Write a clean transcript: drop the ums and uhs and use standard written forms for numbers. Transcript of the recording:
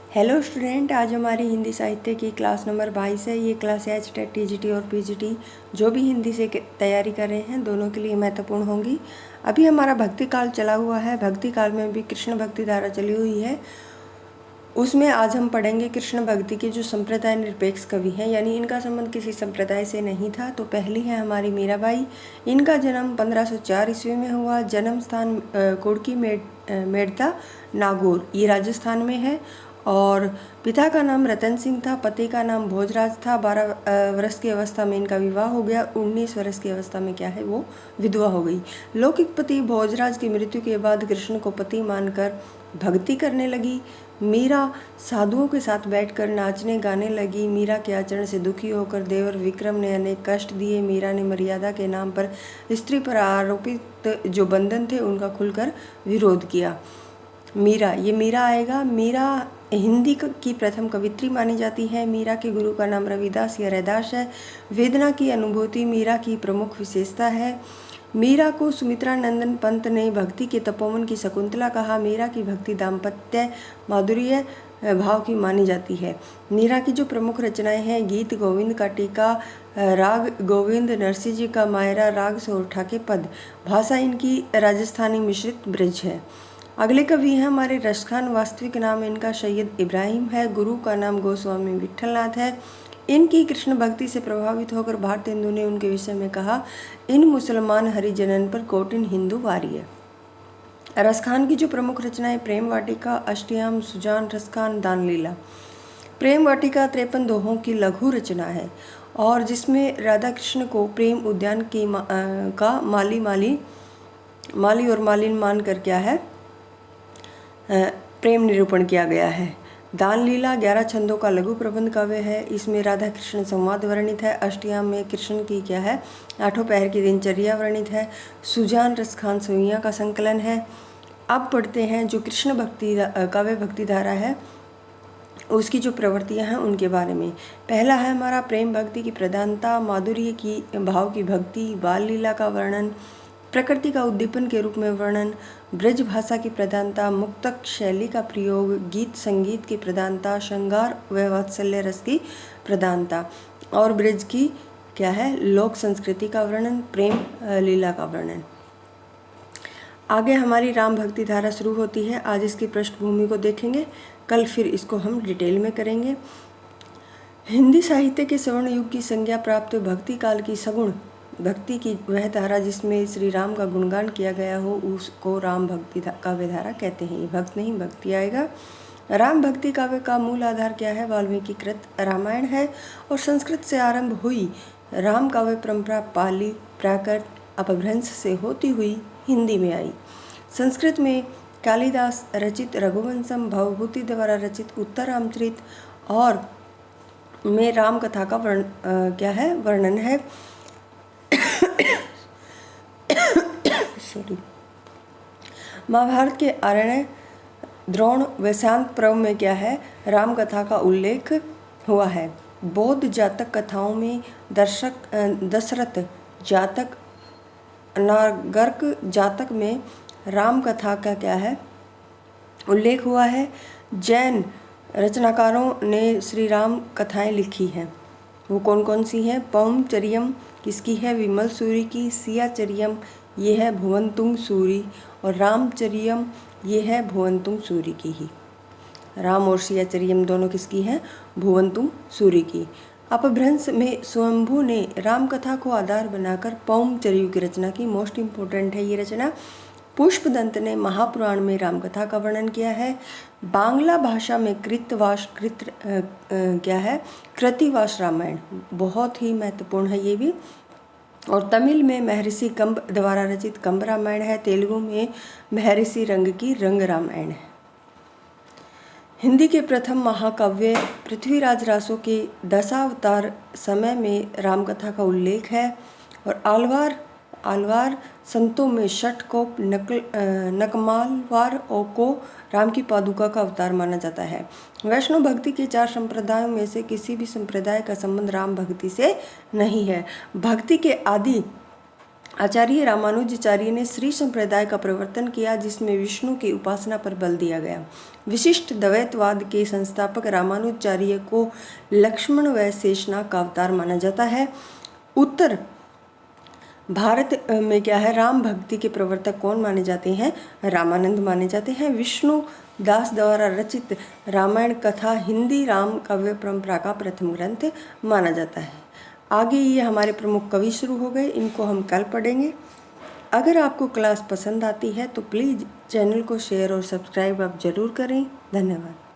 Hello student, आज हमारी हिंदी साहित्य की क्लास नंबर 22 है। ये क्लास एच टेट टीजीटी और पीजीटी जो भी हिंदी से तैयारी कर रहे हैं दोनों के लिए महत्वपूर्ण होंगी। अभी हमारा भक्ति काल चला हुआ है। भक्ति काल में भी कृष्ण भक्ति धारा चली हुई है। उसमें आज हम पढ़ेंगे कृष्ण भक्ति के जो संप्रदाय निरपेक्ष कवि हैं, यानी इनका संबंध किसी संप्रदाय से नहीं था। तो पहली है हमारी मीराबाई। इनका जन्म 1504 ईस्वी में हुआ। जन्म स्थान कुड़की मेड़ता नागौर, ये राजस्थान में है। और पिता का नाम रतन सिंह था, पति का नाम भोजराज था। 12 वर्ष की अवस्था में इनका विवाह हो गया। 19 वर्ष की अवस्था में क्या है, वो विधवा हो गई। लौकिक पति भोजराज की मृत्यु के बाद कृष्ण को पति मानकर भक्ति करने लगी। मीरा साधुओं के साथ बैठकर नाचने गाने लगी। मीरा के आचरण से दुखी होकर देवर विक्रम ने अनेक कष्ट दिए। मीरा ने मर्यादा के नाम पर स्त्री पर आरोपित जो बंधन थे उनका खुलकर विरोध किया। मीरा आएगा। मीरा हिंदी की प्रथम कवित्री मानी जाती है। मीरा के गुरु का नाम रविदास या रैदास है। वेदना की अनुभूति मीरा की प्रमुख विशेषता है। मीरा को सुमित्रा नंदन पंत ने भक्ति के तपोवन की शकुंतला कहा। मीरा की भक्ति दाम्पत्य माधुर्य भाव की मानी जाती है। मीरा की जो प्रमुख रचनाएं हैं, गीत गोविंद का टीका, राग गोविंद, नरसिंह जी का मायरा, राग सोरठा के पद। भाषा इनकी राजस्थानी मिश्रित ब्रज है। अगले कवि हैं हमारे रसखान। वास्तविक नाम इनका सैयद इब्राहिम है। गुरु का नाम गोस्वामी विठलनाथ है। इनकी कृष्ण भक्ति से प्रभावित होकर भारतेंदु ने उनके विषय में कहा, इन मुसलमान हरिजनन पर कोटिन हिंदू वारिय। रसखान की जो प्रमुख रचनाएं, प्रेम वाटिका, अष्टयाम, सुजान, रसखान, दानलीला। प्रेम वाटिका 53 दोहों की लघु रचना है और जिसमें राधा कृष्ण को प्रेम उद्यान की का माली और मालिन मानकर क्या है, प्रेम निरूपण किया गया है। दान लीला 11 छंदों का लघु प्रबंध काव्य है। इसमें राधा कृष्ण संवाद वर्णित है। अष्टयाम में कृष्ण की क्या है, 8 पहर की दिनचर्या वर्णित है। सुजान रसखान सोइयां का संकलन है। अब पढ़ते हैं जो कृष्ण भक्ति काव्य भक्ति धारा है, उसकी जो प्रवृत्तियां हैं उनके बारे में। पहला है हमारा प्रेम भक्ति की प्रधानता, माधुर्य की भाव की भक्ति, बाल लीला का वर्णन, प्रकृति का उद्दीपन के रूप में वर्णन, ब्रज भाषा की प्रधानता, मुक्तक शैली का प्रयोग, गीत संगीत की प्रधानता, श्रृंगार व वात्सल्य रस की प्रधानता और ब्रज की क्या है, लोक संस्कृति का वर्णन, प्रेम लीला का वर्णन। आगे हमारी राम भक्ति धारा शुरू होती है। आज इसकी पृष्ठभूमि को देखेंगे, कल फिर इसको हम डिटेल में करेंगे। हिंदी साहित्य के स्वर्ण युग की संज्ञा प्राप्त भक्ति काल की सगुण भक्ति की वह धारा जिसमें श्री राम का गुणगान किया गया हो, उसको राम भक्ति काव्य धारा कहते हैं। ये भक्त नहीं, भक्ति आएगा। राम भक्ति काव्य का मूल आधार क्या है, वाल्मीकि कृत रामायण है और संस्कृत से आरंभ हुई राम काव्य परंपरा पाली प्राकृत अपभ्रंश से होती हुई हिंदी में आई। संस्कृत में कालिदास रचित रघुवंशम, भवभूति द्वारा रचित उत्तरामचरित और में राम कथा का वर्णन है। महाभारत के आरण्य, द्रोण व शांत पर्व में क्या है, राम कथा का उल्लेख हुआ है। बौद्ध जातक कथाओं में दशरथ जातक, नागर्क जातक में राम कथा का क्या है, उल्लेख हुआ है। जैन रचनाकारों ने श्री राम कथाएं लिखी हैं। वो कौन कौन सी हैं, पौमचर्यम किसकी है, विमल सूरी की। सियाचर्यम ये है भुवनतुंग सूरी और रामचर्यम ये है भुवनतुंग सूरी की ही। राम और सियाचर्यम दोनों किसकी हैं, भुवनतुंग सूरी की। अपभ्रंश में स्वयंभू ने राम कथा को आधार बनाकर पौमचर्यु की रचना की। मोस्ट इम्पोर्टेंट है ये रचना। पुष्पदंत ने महापुराण में रामकथा का वर्णन किया है। बांग्ला भाषा में कृतिवास रामायण बहुत ही महत्वपूर्ण है ये भी। और तमिल में महर्षि कंब द्वारा रचित कंब रामायण है। तेलुगु में महर्षि रंग की रंग रामायण है। हिंदी के प्रथम महाकाव्य पृथ्वीराज रासो के दशावतार समय में रामकथा का उल्लेख है। और आलवार संतों में षटकोप नकमालवार को राम की पादुका का अवतार माना जाता है। वैष्णव भक्ति के 4 संप्रदायों में से किसी भी संप्रदाय का संबंध राम भक्ति से नहीं है। भक्ति के आदि आचार्य रामानुजाचार्य ने श्री संप्रदाय का प्रवर्तन किया, जिसमें विष्णु की उपासना पर बल दिया गया। विशिष्ट द्वैतवाद के संस्थापक रामानुजाचार्य को लक्ष्मण व शेषनाग का अवतार माना जाता है। उत्तर भारत में क्या है, राम भक्ति के प्रवर्तक कौन माने जाते हैं? रामानंद माने जाते हैं। विष्णु दास द्वारा रचित रामायण कथा हिंदी राम काव्य परंपरा का प्रथम ग्रंथ माना जाता है। आगे ये हमारे प्रमुख कवि शुरू हो गए, इनको हम कल पढ़ेंगे। अगर आपको क्लास पसंद आती है तो प्लीज़ चैनल को शेयर और सब्सक्राइब आप ज़रूर करें। धन्यवाद।